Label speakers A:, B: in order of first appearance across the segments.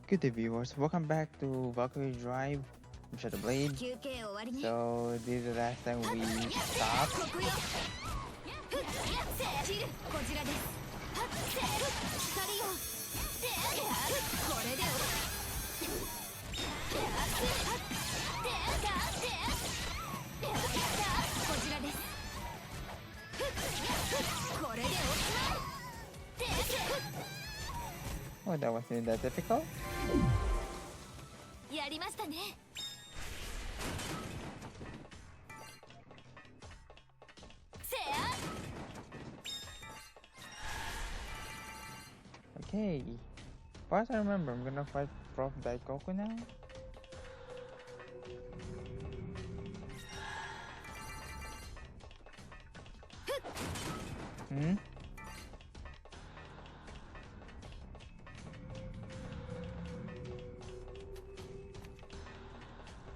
A: Good day, viewers. Welcome back to Valkyrie Drive. I'm Shadow Blade. So this is the last time we stopped. Oh, that wasn't that difficult. Okay. Far as I remember, I'm gonna fight Prof. Daiikoku now.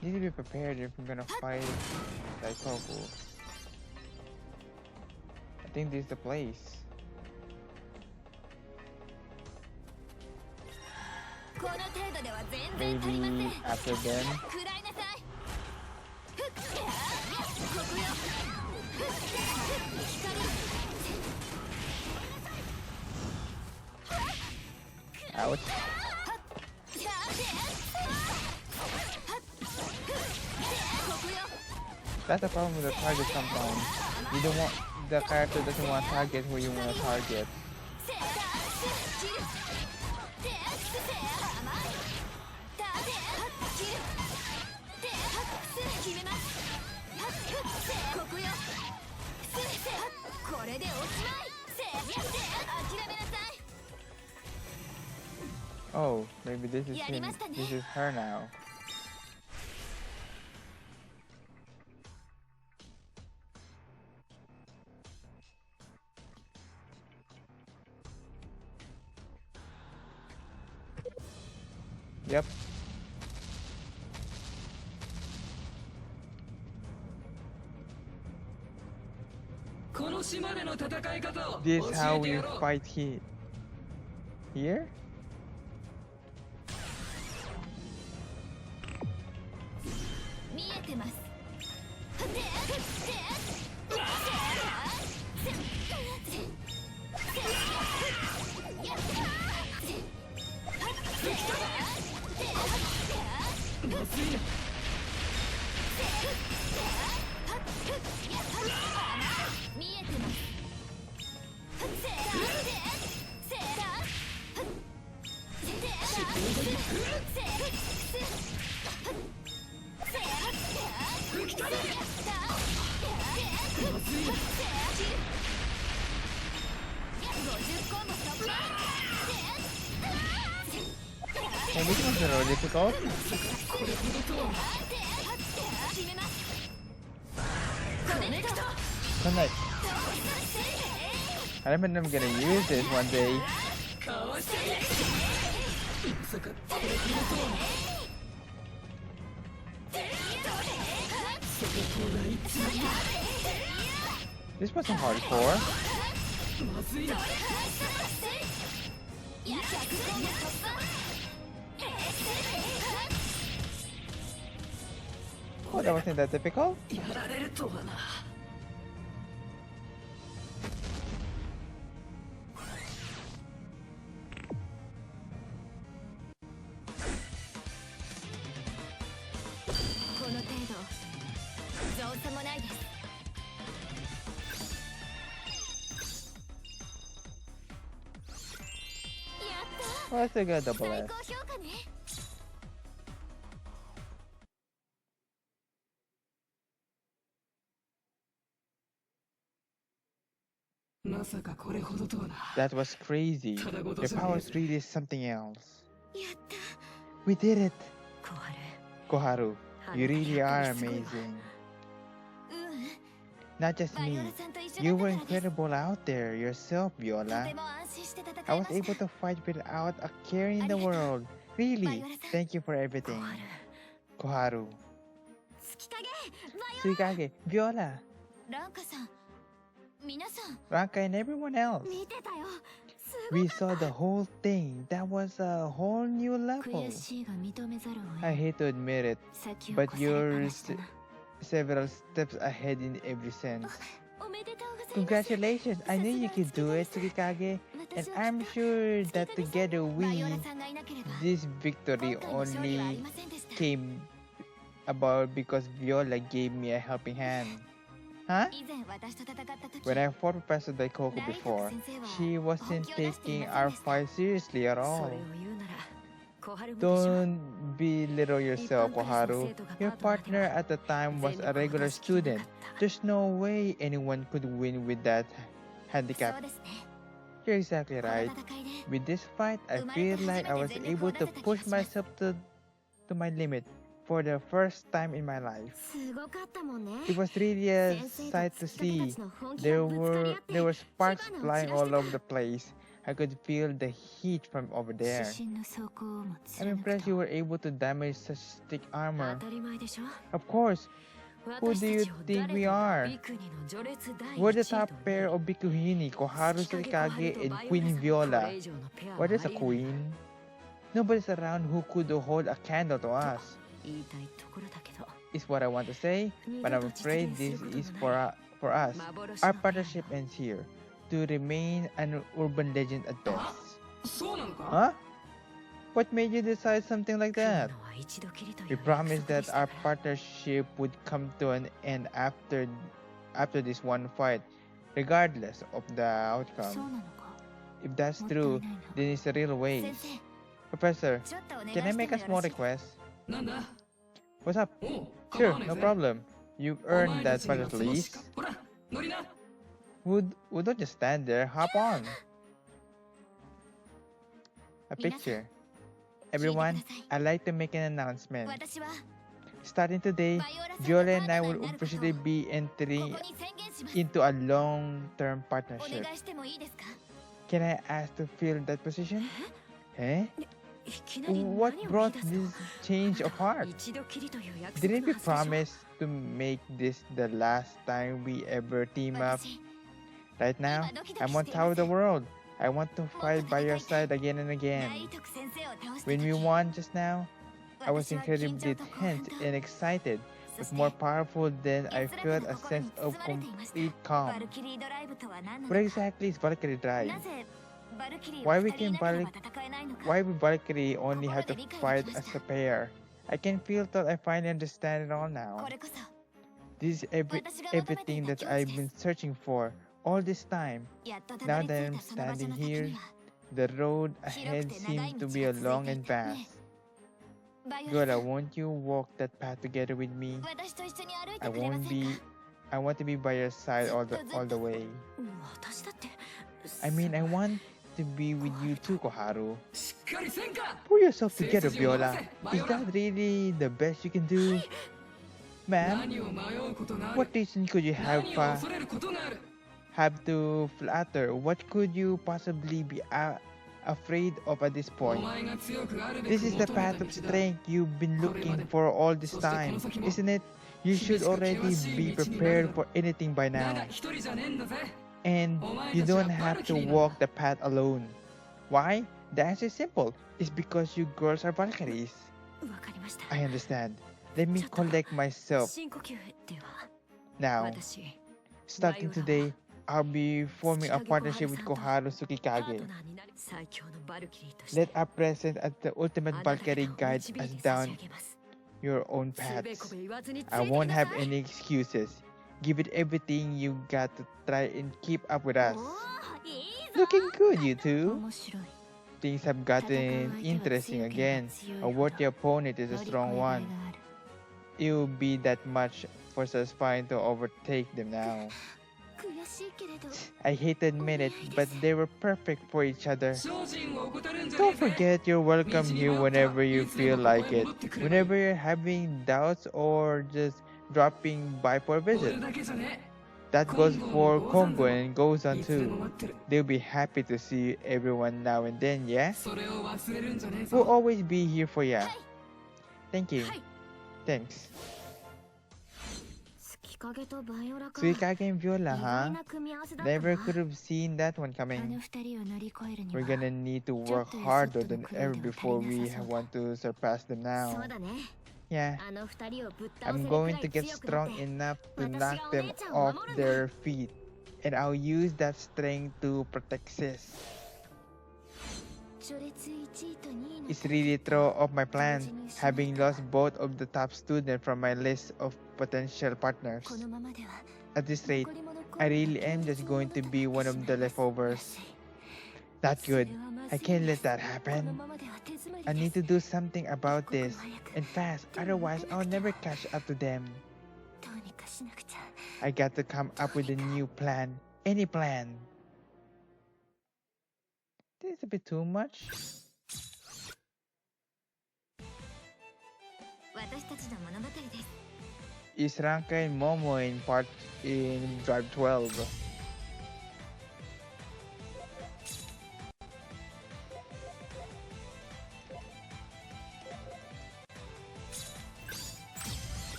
A: Need to be prepared if I'm gonna fight Daiikoku. I think this is the place. Maybe after then. Ouch. That's the problem with the target sometimes. You don't want, the character doesn't want to target who you want to target. Oh, maybe this is him. This is her now. Yep. This is how we fight here. Here? Oh, this one's a little difficult. Connect. I remember I'm gonna use this one day. This wasn't hardcore. Oh, that wasn't that difficult? Well, that's a good double S. That was crazy. The power is really something else. We did it! Koharu, you really are amazing. Not just me. You were incredible out there yourself, Viola. I was able to fight without a care in the world. Really, thank you for everything. Koharu. Suikage, Viola. Ranka and everyone else. We saw the whole thing. That was a whole new level. I hate to admit it, but you're several steps ahead in every sense. Congratulations! I knew you could do it, Tsukikage, and I'm sure that together this victory only came about because Viola gave me a helping hand. Huh? When I fought Professor Daiikoku before, she wasn't taking our fight seriously at all. Don't belittle yourself, Koharu. Your partner at the time was a regular student. There's no way anyone could win with that handicap. You're exactly right. With this fight, I feel like I was able to push myself to my limit for the first time in my life. It was really a sight to see. There were sparks flying all over the place. I could feel the heat from over there. I'm impressed you were able to damage such thick armor. Of course. Who do you think we are? We're the top pair of Bhikuhini, Koharu Sarikage, and Queen Viola. What is a queen? Nobody's around who could hold a candle to us. Is what I want to say, but I'm afraid this is for us. Our partnership ends here, to remain an urban legend at best. Huh? What made you decide something like that? We promised that our partnership would come to an end after this one fight, regardless of the outcome. If that's true, then it's a real waste. Professor, can I make a small request? What's up? Sure, no problem. You've earned that part at least. Don't just stand there, hop on. A picture. Everyone, I'd like to make an announcement. Starting today, Viola and I will officially be entering into a long-term partnership. Can I ask to fill that position? Eh? What brought this change of heart? Didn't we promise to make this the last time we ever team up? Right now, I'm on top of the world. I want to fight by your side again and again. When we won just now, I was incredibly tense and excited, but more powerful than I felt a sense of complete calm. What exactly is Valkyrie Drive? Why would Valkyrie only have to fight as a pair? I can feel that I finally understand it all now. This is everything that I've been searching for all this time. Now that I'm standing here, the road ahead seems to be long and vast. Viola, won't you walk that path together with me? I want to be by your side all the way. I mean, I want to be with you too, Koharu. Pull yourself together, Viola. Is that really the best you can do? Ma'am, what reason could you have to flatter? What could you possibly be afraid of at this point? This is the path of strength you've been looking for all this time, isn't it? You should already be prepared for anything by now. And you don't have to walk the path alone. Why? The answer is simple. It's because you girls are Valkyries. I understand. Let me collect myself. Now, starting today, I'll be forming a partnership with Koharu Tsukikage. Let our presence as the ultimate Valkyrie guide us down your own paths. I won't have any excuses. Give it everything you got to try and keep up with us. Looking good, you two. Things have gotten interesting again. A worthy opponent is a strong one. It will be that much for satisfying to overtake them now. I hate to admit it, but they were perfect for each other. Don't forget you're welcome here whenever you feel like it. Whenever you're having doubts or just dropping by for a visit. That goes for Kongo and goes on too. They'll be happy to see everyone now and then, yeah? We'll always be here for ya. Thank you. Thanks. Suikage and Viola, huh? Never could have seen that one coming. We're gonna need to work harder than ever before we want to surpass them now. Yeah. I'm going to get strong enough to knock them off their feet. And I'll use that strength to protect Sis. It's really throw off my plans, having lost both of the top students from my list of potential partners. At this rate, I really am just going to be one of the leftovers. Not good. I can't let that happen. I need to do something about this, and fast, otherwise I'll never catch up to them. I got to come up with a new plan. Any plan. This is a bit too much. Is Ranka and Momo in Drive 12?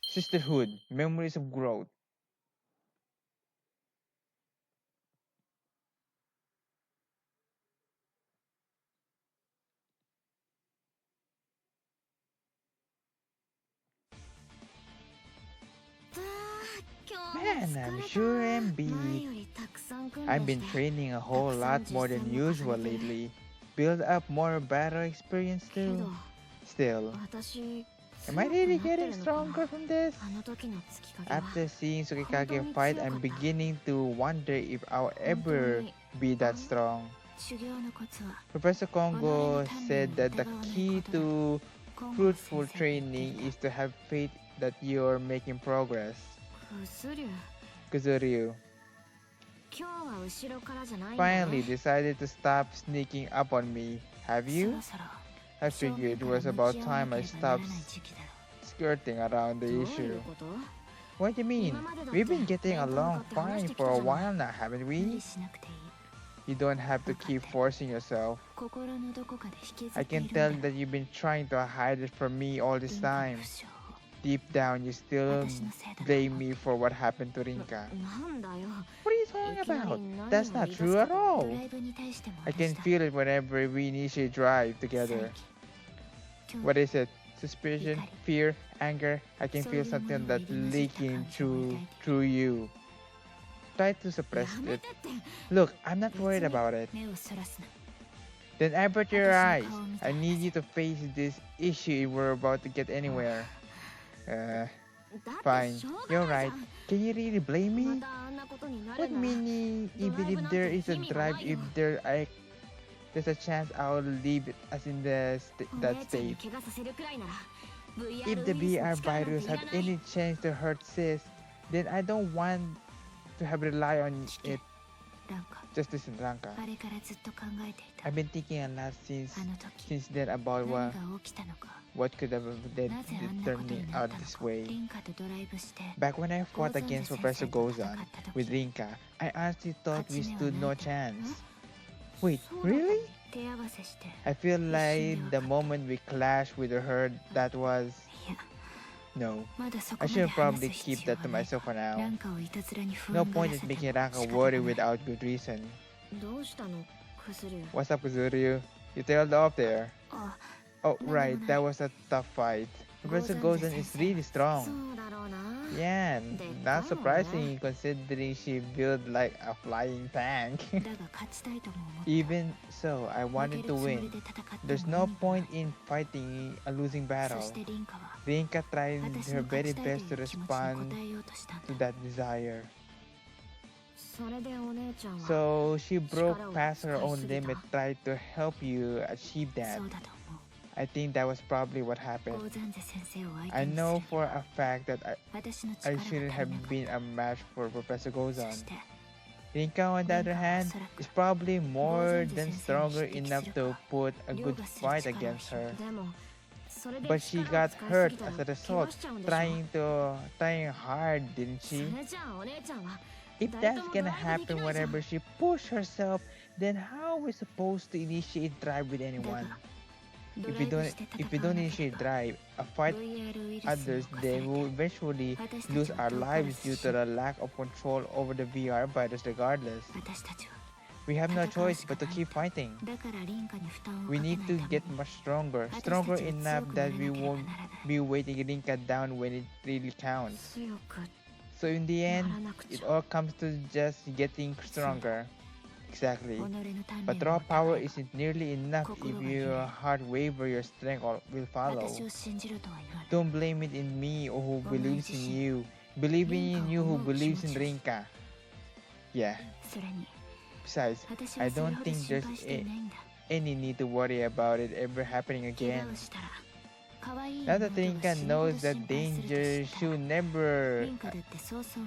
A: Sisterhood, memories of growth. Man, I'm sure I'm beat. I've been training a whole lot more than usual lately. Build up more battle experience too. Still, am I really getting stronger from this? After seeing Tsukikage fight, I'm beginning to wonder if I'll ever be that strong. Professor Kongo said that the key to fruitful training is to have faith that you're making progress. Kuzuryu finally decided to stop sneaking up on me. Have you? I figured it was about time I stopped skirting around the issue. What do you mean? We've been getting along fine for a while now, haven't we? You don't have to keep forcing yourself. I can tell that you've been trying to hide it from me all this time. Deep down, you still blame me for what happened to Rinka. What are you talking about? That's not true at all. I can feel it whenever we initiate drive together. What is it? Suspicion, fear, anger? I can feel something that's leaking through you. Try to suppress it. Look, I'm not worried about it. Then avert your eyes. I need you to face this issue if we're about to get anywhere. Fine. You're right. Can you really blame me? What meaning, even if there is a drive, if there's a chance I'll leave it as in that state. If the BR virus had any chance to hurt Sis, then I don't want to have rely on it. Just listen, Ranka. I've been thinking a lot since then about what could have turned me out this way. Back when I fought against Professor Gozan with Rinka, I honestly thought we stood no chance. Wait, really? I feel like the moment we clashed with her, that was... No, I should probably keep that to myself for now. No point in making Ranka worry without good reason. What's up, Kuzuryu? You tailed off there. Oh, right, that was a tough fight. Professor Gozan is really strong. Yeah, not surprising considering she built like a flying tank. Even so, I wanted to win. There's no point in fighting a losing battle. Rinka tried her very best to respond to that desire. So she broke past her own limit, tried to help you achieve that. I think that was probably what happened. I know for a fact that I shouldn't have been a match for Professor Gozan. Rinka, on the other hand, is probably more than stronger enough to put a good fight against her. But she got hurt as a result, trying hard, didn't she? If that's gonna happen whenever she pushed herself, then how are we supposed to initiate drive with anyone? If we don't initiate drive, a fight others, then we will eventually lose our lives due to the lack of control over the VR virus regardless. We have no choice but to keep fighting. We need to get much stronger enough that we won't be waiting Rinka down when it really counts. So in the end, it all comes to just getting stronger. Exactly. But raw power isn't nearly enough. If your heart waver, your strength will follow. Don't blame it in me or who believes in you. Believe in you who believes in Rinka. Yeah. Besides, I don't think there's any need to worry about it ever happening again. Now that Rinka knows that danger should never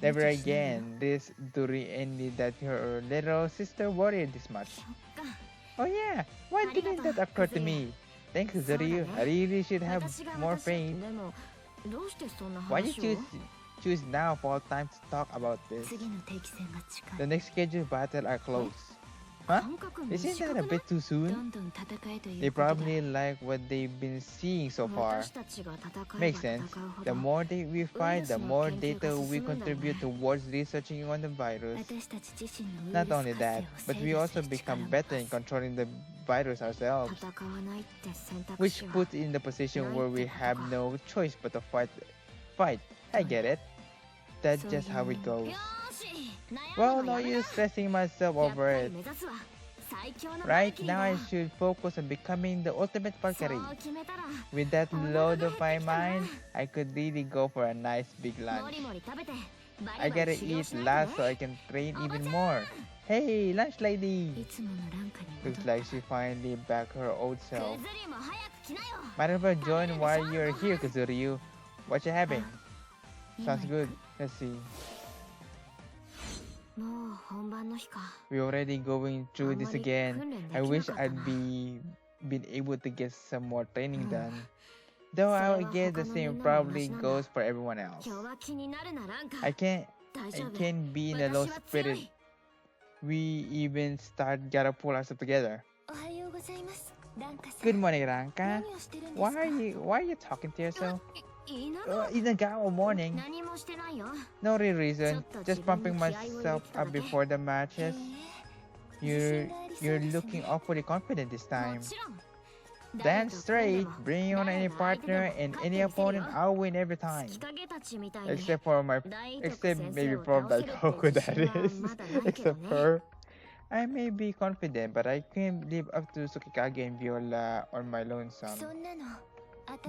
A: again this Duri any that her little sister worried this much. Oh yeah, why didn't that occur to me? Thanks, Zuri. I really should have more faith. Why did you choose now of all time to talk about this? The next scheduled battle are close. Huh? Isn't that a bit too soon? They probably like what they've been seeing so far. Makes sense. The more we fight, the more data we contribute towards researching on the virus. Not only that, but we also become better in controlling the virus ourselves, which puts in the position where we have no choice but to fight. I get it. That's just how it goes. Well, no use stressing myself over it. Right now I should focus on becoming the ultimate Valkyrie. With that load of my mind, I could really go for a nice big lunch. I gotta eat last so I can train even more. Hey, lunch lady! Looks like she finally back her old self. Might as well join while you're here, Kazuryu. What you having? Sounds good. Let's see. We're already going through this again. I wish I'd been able to get some more training done. Though I guess the same probably goes for everyone else. I can't be in a low spirit. We even gotta pull ourselves together. Good morning, Ranka. Why are you talking to yourself? Inagawa morning. No real reason. Just pumping myself up before the matches. You're looking awfully confident this time. Damn straight. Bring on any partner and any opponent, I'll win every time. Except maybe from Daiikoku, that is. Except her. I may be confident, but I can't live up to Tsukikage and Viola on my lonesome.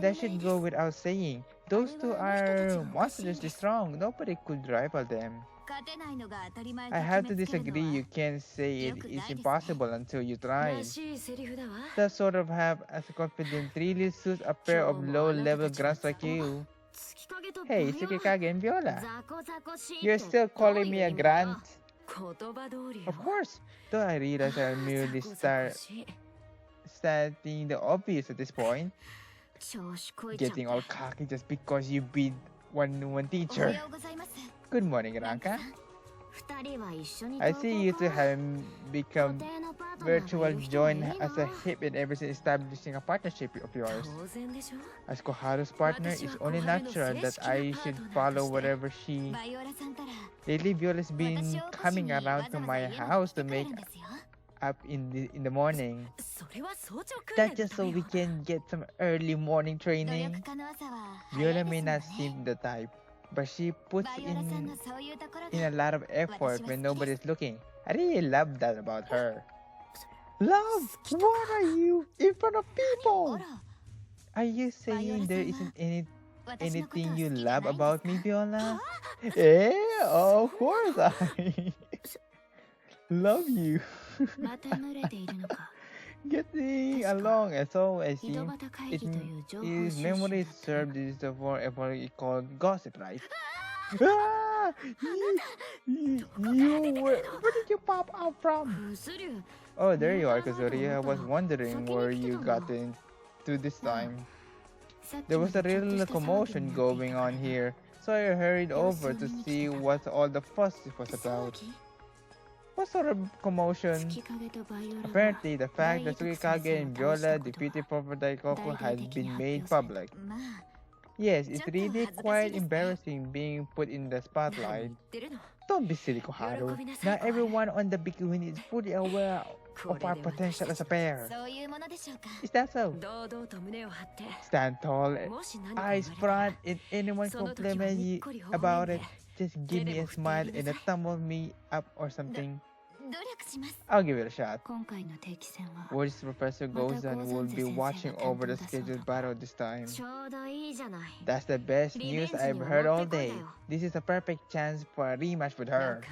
A: That should go without saying. Those two are monstrously strong. Nobody could rival them. I have to disagree. You can't say it is impossible until you try. That sort of have as confident really suits a pair of low-level grunts like you. Hey, Tsukikage and Viola. You're still calling me a grunt? Of course. Though I realize I'm merely stating the obvious at this point. Getting all cocky just because you beat one teacher. Good morning, Ranka. I see you two have become virtual join as a hip and ever since establishing a partnership of yours. As Koharu's partner, it's only natural that I should follow whatever she... Lately, Viola's been coming around to my house to make up in the morning. That's just so we can get some early morning training. Viola may not seem the type, but she puts in a lot of effort when nobody's looking. I really love that about her. Love? What are you? In front of people? Are you saying there isn't anything you love about me, Viola? Of course I love you. Getting along as always. His memory served is for a called gossip, right? Where did you pop out from? Oh, there you are, Kazuri. I was wondering where you got into this time. There was a real commotion going on here, so I hurried over to see what all the fuss was about. What sort of commotion? Apparently, the fact that Tsukikage and Viola defeated Prof. Daiikoku has been made public. Yes, it's really quite embarrassing being put in the spotlight. Don't be silly, Koharu. Not everyone on the Bhikuhini is fully aware of our potential as a pair. Is that so? Stand tall, eyes front, if anyone compliments you about it, just give me a smile and a thumb me up or something. I'll give it a shot. Words Professor Gozan will be watching over the scheduled battle this time. That's the best news I've heard all day. This is a perfect chance for a rematch with her.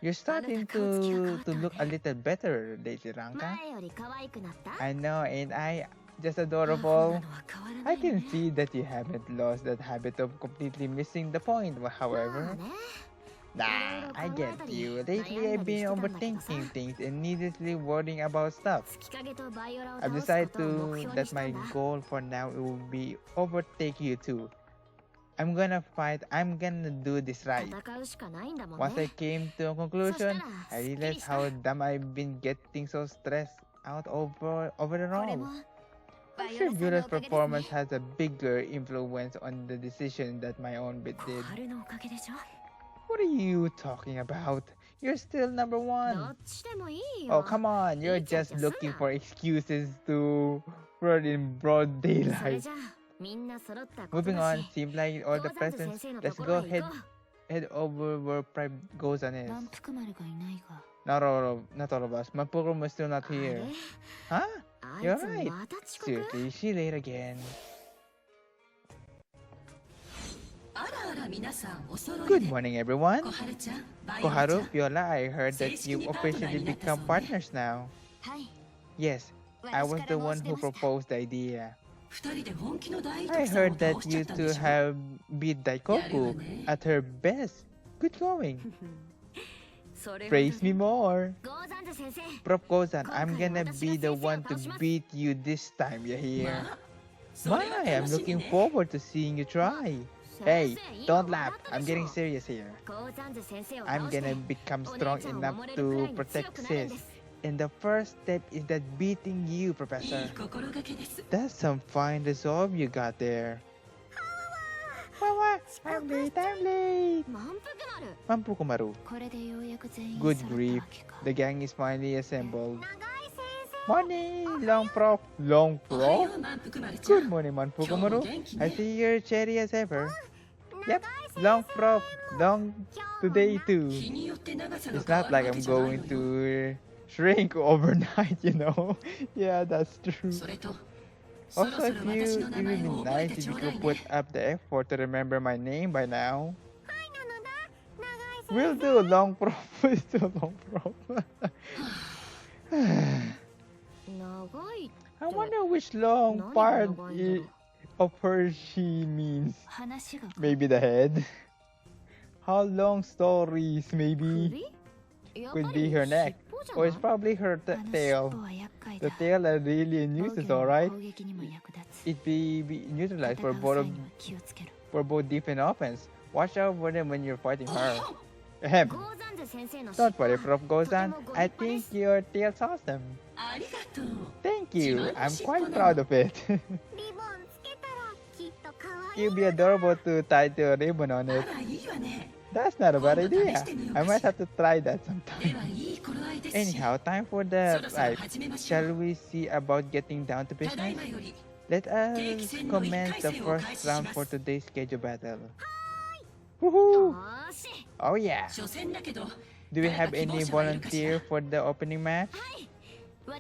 A: You're starting to look a little better lately, Ranka. I know, ain't I just adorable? I can see that you haven't lost that habit of completely missing the point, however. Nah, I get you. Lately I've been overthinking things and needlessly worrying about stuff. I've decided that my goal for now will be overtake you too. I'm gonna do this right. Once I came to a conclusion, I realized how dumb I've been getting so stressed out over the role. I'm sure Viola's performance has a bigger influence on the decision that my own bit did. What are you talking about? You're still number one. Oh, come on. You're just looking for excuses to run in broad daylight. Moving on, seems like all the presents. Let's go head over where Prime Gozan is. Not all of us. Manpukumaru is still not here. Huh? You're right. Seriously, she late again. Good morning, everyone. Koharu, Viola, I heard that you've officially become partners now. Yes, I was the one who proposed the idea. I heard that you two have beat Daiikoku at her best. Good going. Praise me more. Prof. Gozan, I'm gonna be the one to beat you this time, you hear? My, I'm looking forward to seeing you try. Hey, don't laugh. I'm getting serious here. I'm gonna become strong enough to protect Sis. And the first step is that beating you, Professor. That's some fine resolve you got there. Wawa, I'm late. Manpukumaru. Good grief. The gang is finally assembled. Morning, Long Prof. Good morning, Manpukumaru. I see you're cherry as ever. Yep, Long Prof. Long today too. It's not like I'm going to shrink overnight, you know. Yeah, that's true. Also, it would be nice if you could put up the effort to remember my name by now. Will do, Long Prof. Still Long Prof. I wonder which long part of her she means. Maybe the head. How long stories, maybe? Could be her neck. Or it's probably her tail. The tail are really a nuisance, alright? It be neutralized for both defense and offense. Watch out for them when you're fighting her. Ahem. Don't worry, Prof. Gozan. I think your tail's awesome. Thank you. I'm quite proud of it. It'd be adorable to tie the ribbon on it. That's not a bad idea. I might have to try that sometime. Anyhow, time for the fight. Shall we see about getting down to business? Let us commence the first round for today's scheduled battle. Woohoo! Oh yeah! Do we have any volunteer for the opening match?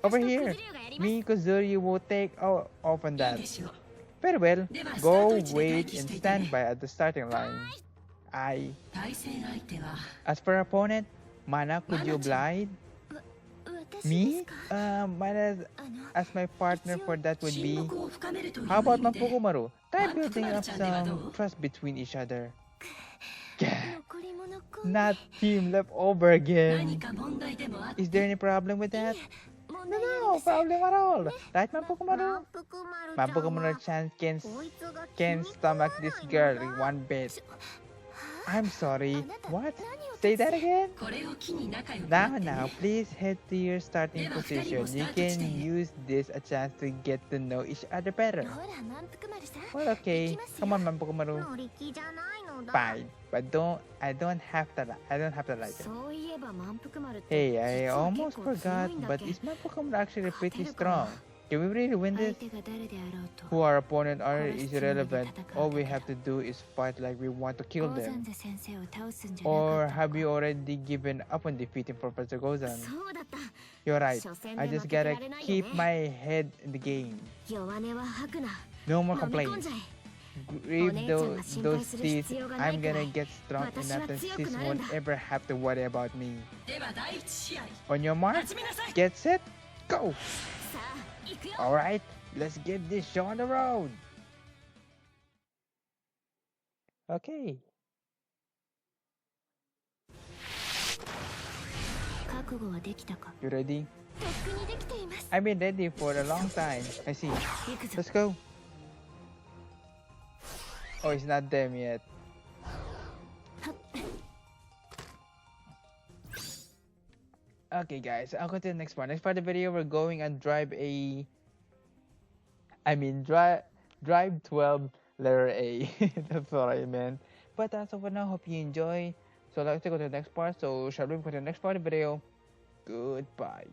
A: Over here! Me and Kozuri will take off on that. Very well. Go, wait, and stand by at the starting line. As for opponent, Mana, could you oblige? Me? Mana as my partner for that would be... How about Manpukumaru? Try building up some trust between each other. Not team left over again. Is there any problem with that? No problem at all. Right, Manpukumaru? Manpukumaru-chan can stomach this girl in one bit. I'm sorry. What? Say that again? Now, please head to your starting position. You can use this a chance to get to know each other better. Well, okay. Come on, Mampukumaru. Fine, but I don't have to like it. Hey, I almost forgot, but is Mampukumaru actually pretty strong? Can we really win this? Who our opponent are is irrelevant. All we have to do is fight like we want to kill them. Or have you already given up on defeating Professor Gozan? You're right. I just gotta keep my head in the game. No more complaints. Grave those teeth. I'm gonna get strong enough that sis won't ever have to worry about me. On your mark, get set, go! Alright, let's get this show on the road. Okay. You ready? I've been ready for a long time. I see. Let's go. Oh, it's not them yet. Okay guys, I'll go to the next part. Next part of the video, we're going and drive 12 letter A. That's what I meant. But that's all for now. Hope you enjoy. So let's go to the next part. So shall we go to the next part of the video? Goodbye.